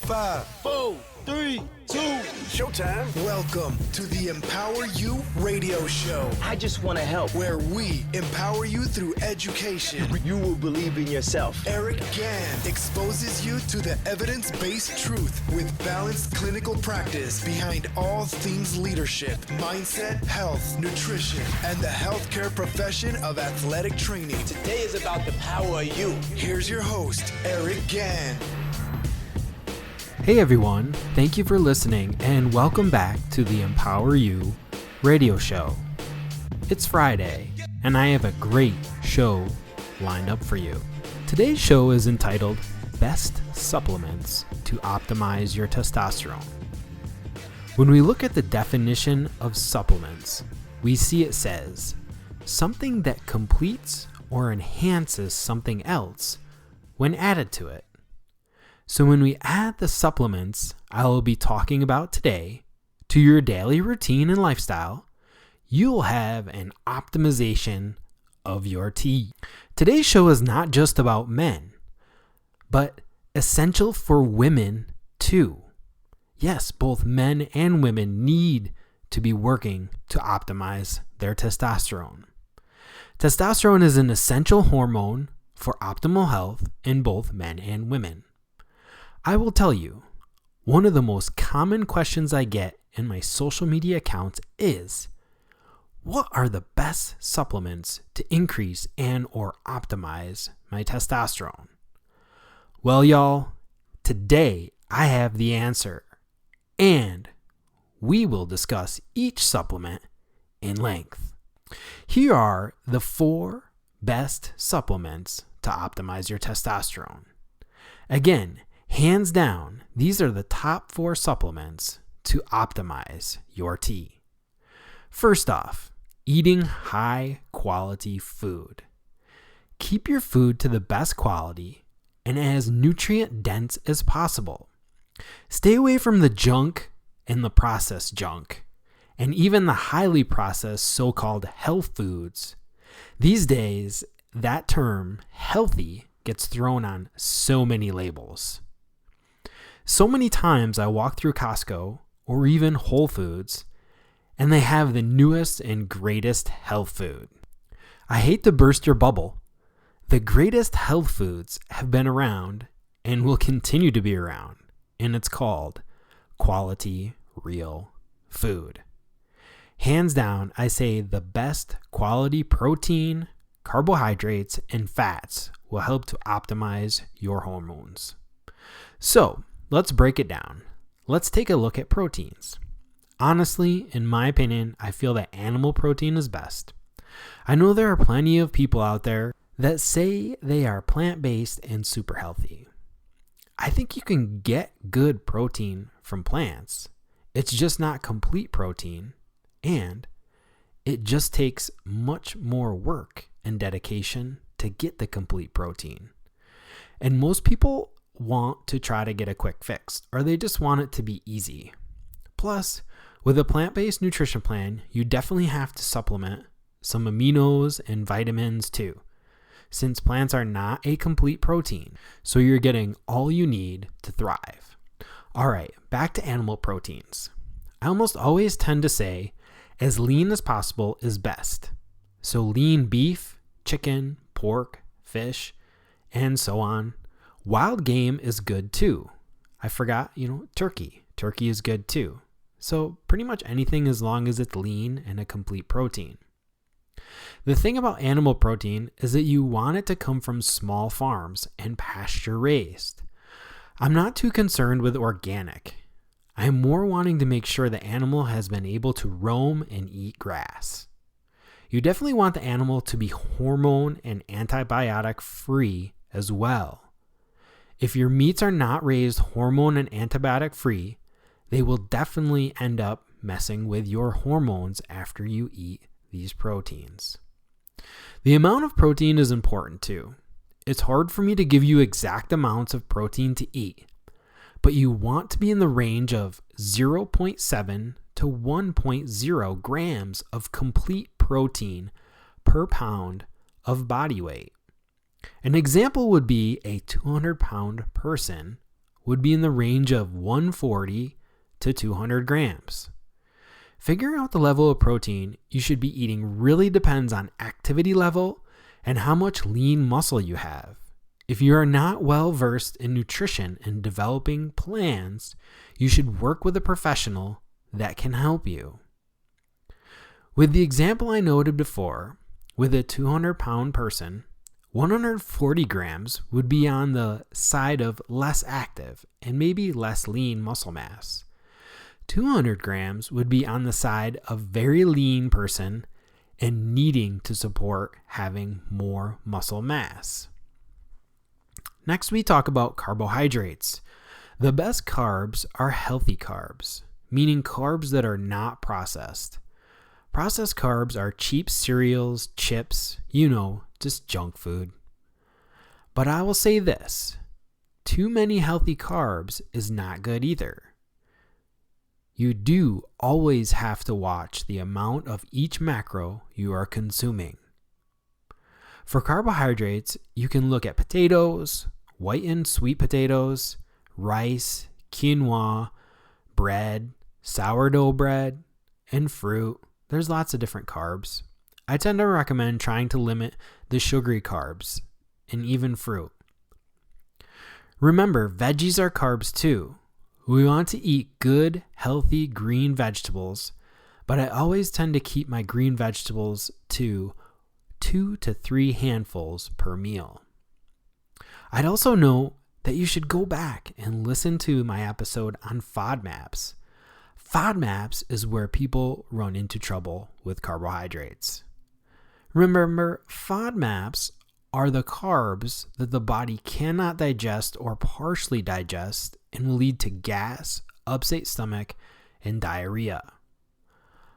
5, 4, 3, 2, showtime. Welcome to the Empower You radio show. I just want to help. Where we empower you through education. You will believe in yourself. Eric Gann exposes you to the evidence-based truth with balanced clinical practice behind all things leadership, mindset, health, nutrition, and the healthcare profession of athletic training. Today is about the power of you. Here's your host, Eric Gann. Hey everyone, thank you for listening and welcome back to the Empower You radio show. It's Friday and I have a great show lined up for you. Today's show is entitled Best Supplements to Optimize Your Testosterone. When we look at the definition of supplements, we see it says something that completes or enhances something else when added to it. So when we add the supplements I will be talking about today to your daily routine and lifestyle, you'll have an optimization of your T. Today's show is not just about men, but essential for women too. Yes, both men and women need to be working to optimize their testosterone. Testosterone is an essential hormone for optimal health in both men and women. I will tell you, one of the most common questions I get in my social media accounts is, what are the best supplements to increase and or optimize my testosterone? Well, y'all, today I have the answer, and we will discuss each supplement in length. Here are the 4 best supplements to optimize your testosterone. Again, hands down, these are the top 4 supplements to optimize your T. First off, eating high quality food. Keep your food to the best quality and as nutrient dense as possible. Stay away from the junk and the processed junk, and even the highly processed so-called health foods. These days, that term healthy gets thrown on so many labels. So many times I walk through Costco or even Whole Foods and they have the newest and greatest health food. I hate to burst your bubble. The greatest health foods have been around and will continue to be around, and it's called quality real food. Hands down, I say the best quality protein, carbohydrates, and fats will help to optimize your hormones. So, let's break it down. Let's take a look at proteins. Honestly, in my opinion, I feel that animal protein is best. I know there are plenty of people out there that say they are plant-based and super healthy. I think you can get good protein from plants. It's just not complete protein, and it just takes much more work and dedication to get the complete protein. And most people want to try to get a quick fix, or they just want it to be easy. Plus, with a plant-based nutrition plan, you definitely have to supplement some aminos and vitamins too, since plants are not a complete protein, so you're getting all you need to thrive. All right, back to animal proteins. I almost always tend to say as lean as possible is best. So lean beef, chicken, pork, fish, and so on. Wild game is good too. I forgot, turkey. Turkey is good too. So pretty much anything as long as it's lean and a complete protein. The thing about animal protein is that you want it to come from small farms and pasture raised. I'm not too concerned with organic. I'm more wanting to make sure the animal has been able to roam and eat grass. You definitely want the animal to be hormone and antibiotic free as well. If your meats are not raised hormone and antibiotic free, they will definitely end up messing with your hormones after you eat these proteins. The amount of protein is important too. It's hard for me to give you exact amounts of protein to eat, but you want to be in the range of 0.7 to 1.0 grams of complete protein per pound of body weight. An example would be a 200-pound person would be in the range of 140 to 200 grams. Figuring out the level of protein you should be eating really depends on activity level and how much lean muscle you have. If you are not well versed in nutrition and developing plans, you should work with a professional that can help you. With the example I noted before, with a 200-pound person, 140 grams would be on the side of less active and maybe less lean muscle mass. 200 grams would be on the side of very lean person and needing to support having more muscle mass. Next, we talk about carbohydrates. The best carbs are healthy carbs, meaning carbs that are not processed. Processed carbs are cheap cereals, chips, just junk food. But I will say this, too many healthy carbs is not good either. You do always have to watch the amount of each macro you are consuming. For carbohydrates, you can look at potatoes, whitened sweet potatoes, rice, quinoa, bread, sourdough bread, and fruit. There's lots of different carbs. I tend to recommend trying to limit the sugary carbs and even fruit. Remember, veggies are carbs too. We want to eat good, healthy green vegetables, but I always tend to keep my green vegetables to 2 to 3 handfuls per meal. I'd also note that you should go back and listen to my episode on FODMAPs. FODMAPs is where people run into trouble with carbohydrates. Remember, FODMAPs are the carbs that the body cannot digest or partially digest and will lead to gas, upset stomach, and diarrhea.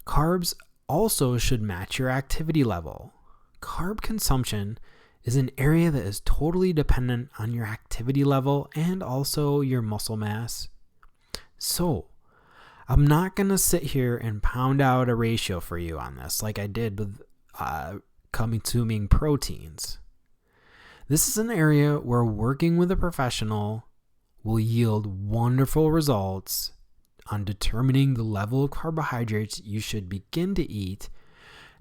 Carbs also should match your activity level. Carb consumption is an area that is totally dependent on your activity level and also your muscle mass. So, I'm not going to sit here and pound out a ratio for you on this like I did with consuming proteins. This is an area where working with a professional will yield wonderful results on determining the level of carbohydrates you should begin to eat,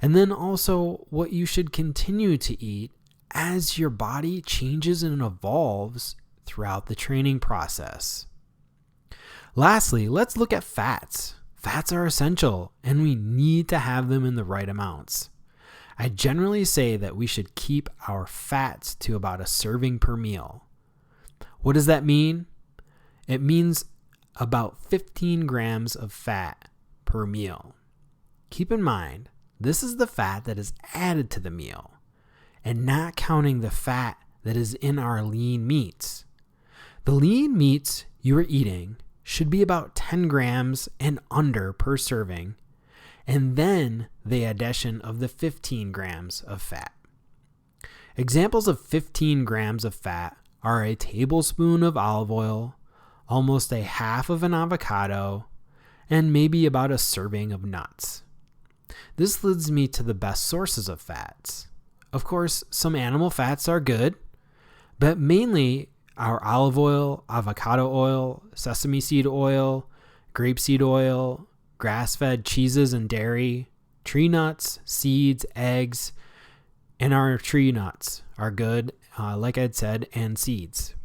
and then also what you should continue to eat as your body changes and evolves throughout the training process. Lastly, let's look at fats. Fats are essential, and we need to have them in the right amounts. I generally say that we should keep our fats to about a serving per meal. What does that mean? It means about 15 grams of fat per meal. Keep in mind, this is the fat that is added to the meal, and not counting the fat that is in our lean meats. The lean meats you are eating should be about 10 grams and under per serving, and then the addition of the 15 grams of fat. Examples of 15 grams of fat are a tablespoon of olive oil, almost a half of an avocado, and maybe about a serving of nuts. This leads me to the best sources of fats. Of course, some animal fats are good, but mainly our olive oil, avocado oil, sesame seed oil, grapeseed oil, grass-fed cheeses and dairy, tree nuts, seeds, eggs, and our tree nuts are good, like I'd said, and seeds.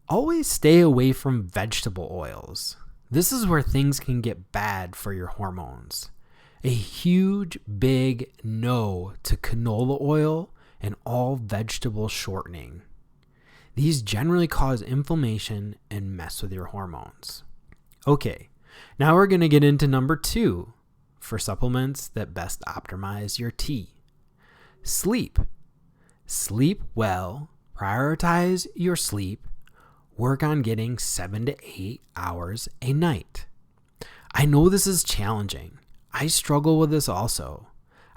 Always stay away from vegetable oils. This is where things can get bad for your hormones. A huge, big no to canola oil and all vegetable shortening. These generally cause inflammation and mess with your hormones. Okay, now we're going to get into number 2 for supplements that best optimize your T. Sleep. Sleep well, prioritize your sleep, work on getting 7 to 8 hours a night. I know this is challenging. I struggle with this also.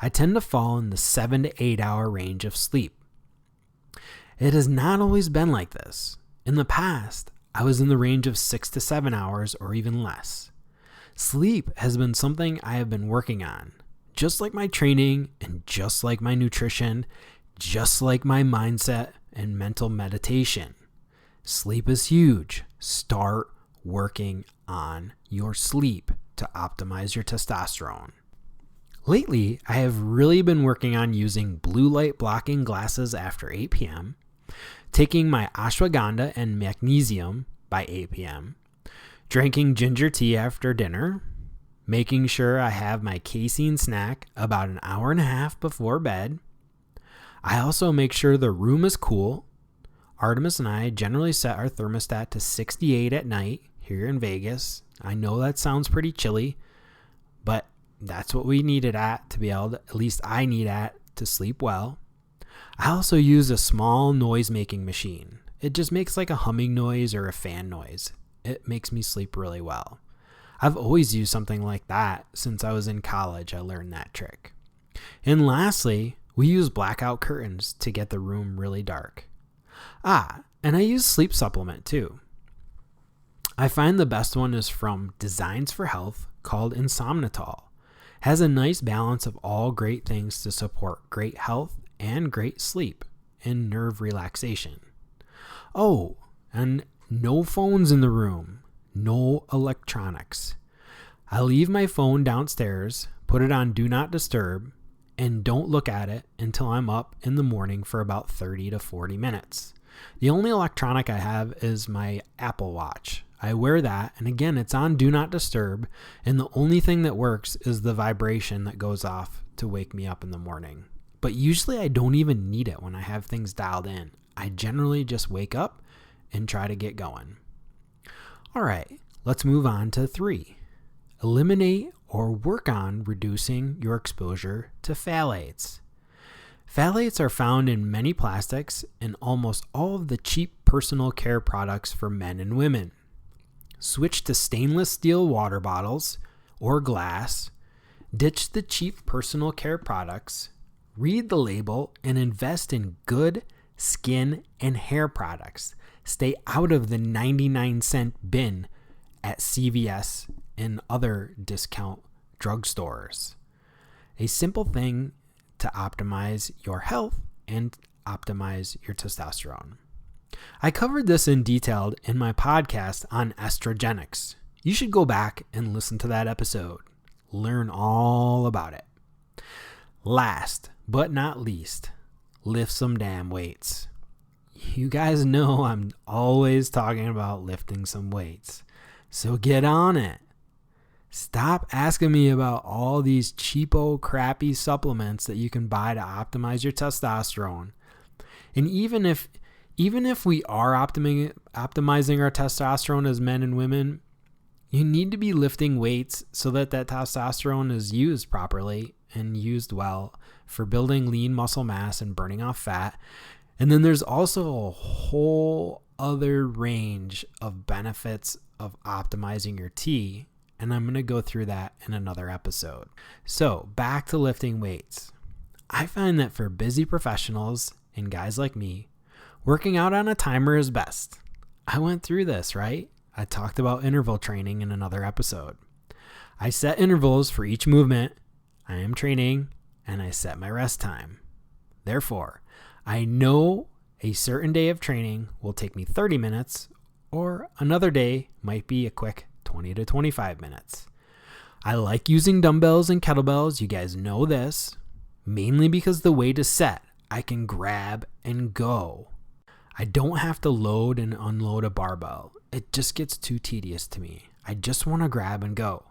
I tend to fall in the 7 to 8 hour range of sleep. It has not always been like this. In the past, I was in the range of 6 to 7 hours or even less. Sleep has been something I have been working on, just like my training and just like my nutrition, just like my mindset and mental meditation. Sleep is huge. Start working on your sleep to optimize your testosterone. Lately, I have really been working on using blue light blocking glasses after 8 p.m., taking my ashwagandha and magnesium by 8 p.m., drinking ginger tea after dinner, making sure I have my casein snack about an hour and a half before bed. I also make sure the room is cool. Artemis and I generally set our thermostat to 68 at night here in Vegas. I know that sounds pretty chilly, but that's what we need it at to be able to, at least I need at to sleep well. I also use a small noise making machine. It just makes like a humming noise or a fan noise. It makes me sleep really well. I've always used something like that since I was in college. I learned that trick. And lastly, we use blackout curtains to get the room really dark. And I use sleep supplement too. I find the best one is from Designs for Health called Insomnitol. Has a nice balance of all great things to support great health and great sleep and nerve relaxation. Oh, and no phones in the room, no electronics. I leave my phone downstairs, put it on Do Not Disturb, and don't look at it until I'm up in the morning for about 30 to 40 minutes. The only electronic I have is my Apple Watch. I wear that, and again, it's on Do Not Disturb, and the only thing that works is the vibration that goes off to wake me up in the morning. But usually I don't even need it when I have things dialed in. I generally just wake up and try to get going. All right, let's move on to 3. Eliminate or work on reducing your exposure to phthalates. Phthalates are found in many plastics and almost all of the cheap personal care products for men and women. Switch to stainless steel water bottles or glass, ditch the cheap personal care products, read the label, and invest in good skin and hair products. Stay out of the 99-cent bin at CVS and other discount drugstores. A simple thing to optimize your health and optimize your testosterone. I covered this in detail in my podcast on estrogenics. You should go back and listen to that episode. Learn all about it. Last but not least, lift some damn weights. You guys know I'm always talking about lifting some weights. So get on it. Stop asking me about all these cheapo, crappy supplements that you can buy to optimize your testosterone. And even if we are optimizing our testosterone as men and women, you need to be lifting weights so that testosterone is used properly and used well for building lean muscle mass and burning off fat. And then there's also a whole other range of benefits of optimizing your T, and I'm going to go through that in another episode. So back to lifting weights. I find that for busy professionals and guys like me, working out on a timer is best. I went through this, right? I talked about interval training in another episode. I set intervals for each movement I am training, and I set my rest time. Therefore, I know a certain day of training will take me 30 minutes, or another day might be a quick 20 to 25 minutes. I like using dumbbells and kettlebells, you guys know this, mainly because the weight is set. I can grab and go. I don't have to load and unload a barbell. It just gets too tedious to me. I just want to grab and go.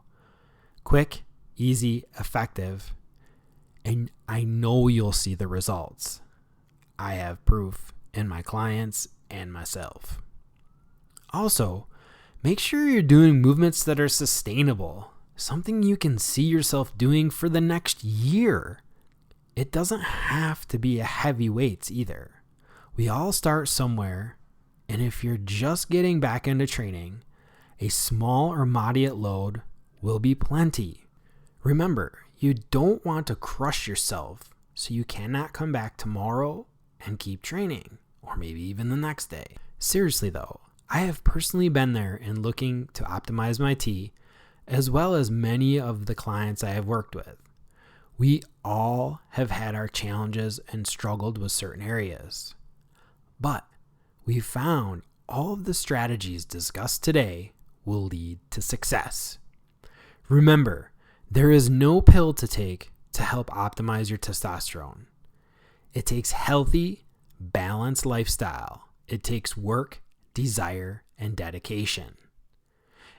Quick, easy, effective, and I know you'll see the results. I have proof in my clients and myself. Also, make sure you're doing movements that are sustainable, something you can see yourself doing for the next year. It doesn't have to be a heavy weights either. We all start somewhere, and if you're just getting back into training, a small or moderate load will be plenty. Remember, you don't want to crush yourself, so you cannot come back tomorrow and keep training, or maybe even the next day. Seriously though, I have personally been there and looking to optimize my T, as well as many of the clients I have worked with. We all have had our challenges and struggled with certain areas. But we found all of the strategies discussed today will lead to success. Remember, there is no pill to take to help optimize your testosterone. It takes healthy, balanced lifestyle. It takes work, desire, and dedication.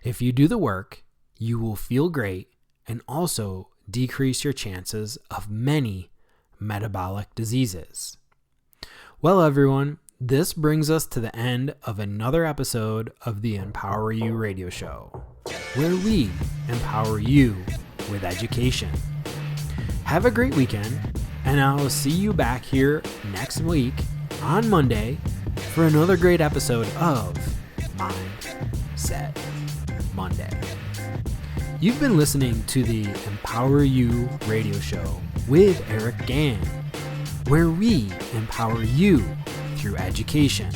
If you do the work, you will feel great and also decrease your chances of many metabolic diseases. Well, everyone, this brings us to the end of another episode of the Empower You radio show, where we empower you with education. Have a great weekend, and I'll see you back here next week on Monday for another great episode of Mindset Monday. You've been listening to the Empower You radio show with Eric Gann, where we empower you through education.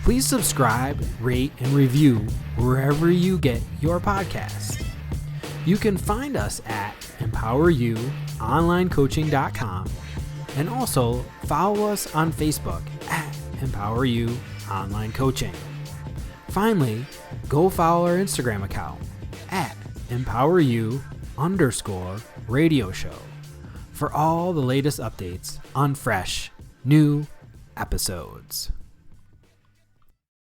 Please subscribe, rate, and review wherever you get your podcast. You can find us at empoweryouonlinecoaching.com and also follow us on Facebook at Empower You Online Coaching. Finally, go follow our Instagram account at EmpowerYou_radio show for all the latest updates on fresh, new episodes.